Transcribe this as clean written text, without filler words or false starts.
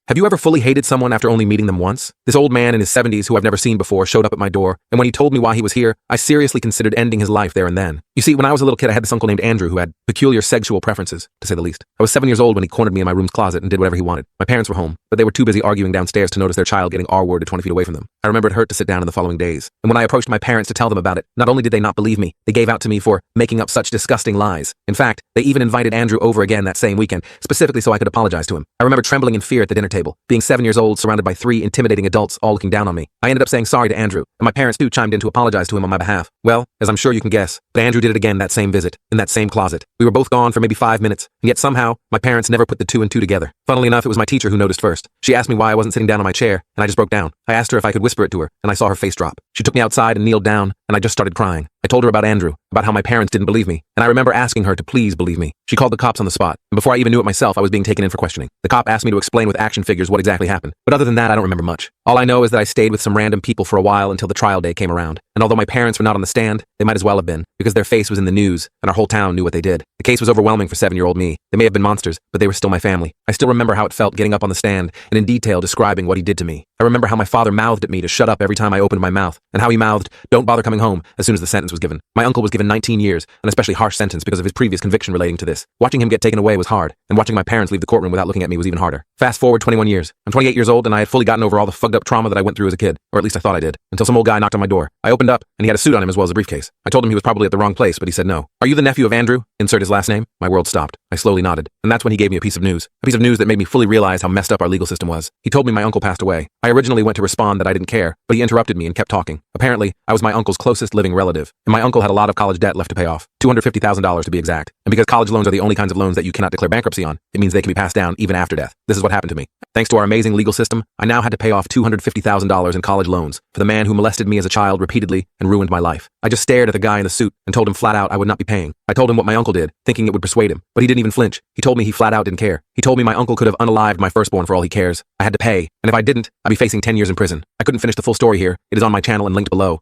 Have you ever fully hated someone after only meeting them once? This old man in his 70s who I've never seen before showed up at my door, and when he told me why he was here, I seriously considered ending his life there and then. You see, when I was a little kid, I had this uncle named Andrew who had peculiar sexual preferences, to say the least. I was 7 years old when he cornered me in my room's closet and did whatever he wanted. My parents were home, but they were too busy arguing downstairs to notice their child getting R-worded 20 feet away from them. I remember it hurt to sit down in the following days, and when I approached my parents to tell them about it, not only did they not believe me, they gave out to me for making up such disgusting lies. In fact, they even invited Andrew over again that same weekend, specifically so I could apologize to him. I remember trembling in fear at the dinner table, being 7 years old, surrounded by 3 intimidating adults all looking down on me. I ended up saying sorry to Andrew, and my parents too chimed in to apologize to him on my behalf. Well, as I'm sure you can guess, but Andrew did it again that same visit, in that same closet. We were both gone for maybe 5 minutes, and yet somehow, my parents never put the 2 and 2 together. Funnily enough, it was my teacher who noticed first. She asked me why I wasn't sitting down on my chair, and I just broke down. I asked her if I could whisper it to her, and I saw her face drop. She took me outside and kneeled down, and I just started crying. I told her about Andrew, about how my parents didn't believe me, and I remember asking her to please believe me. She called the cops on the spot, and before I even knew it myself, I was being taken in for questioning. The cop asked me to explain with action figures what exactly happened, but other than that, I don't remember much. All I know is that I stayed with some random people for a while until the trial day came around, and although my parents were not on the stand, they might as well have been, because their face was in the news, and our whole town knew what they did. The case was overwhelming for 7-year-old me. They may have been monsters, but they were still my family. I still remember how it felt getting up on the stand and in detail describing what he did to me. I remember how my father mouthed at me to shut up every time I opened my mouth, and how he mouthed, "Don't bother coming home," as soon as the sentence was given. My uncle was given 19 years, an especially harsh sentence because of his previous conviction relating to this. Watching him get taken away was hard, and watching my parents leave the courtroom without looking at me was even harder. Fast forward 21 years. I'm 28 years old, and I had fully gotten over all the fucked up trauma that I went through as a kid, or at least I thought I did, until some old guy knocked on my door. I opened up, and he had a suit on him as well as a briefcase. I told him he was probably at the wrong place, but he said no. "Are you the nephew of Andrew?" Insert his last name. My world stopped. I slowly nodded, and that's when he gave me a piece of news. A piece of news that made me fully realize how messed up our legal system was. He told me my uncle passed away. I originally went to respond that I didn't care, but he interrupted me and kept talking. Apparently, I was my uncle's closest living relative, and my uncle had a lot of college debt left to pay off. $250,000 to be exact. And because college loans are the only kinds of loans that you cannot declare bankruptcy on, it means they can be passed down even after death. This is what happened to me. Thanks to our amazing legal system, I now had to pay off $250,000 in college loans for the man who molested me as a child repeatedly and ruined my life. I just stared at the guy in the suit and told him flat out I would not be paying. I told him what my uncle did, thinking it would persuade him, but he didn't even flinch. He told me he flat out didn't care. He told me my uncle could have unalived my firstborn for all he cares. I had to pay, and if I didn't, I'd be facing 10 years in prison. I couldn't finish the full story here. It is on my channel and linked below.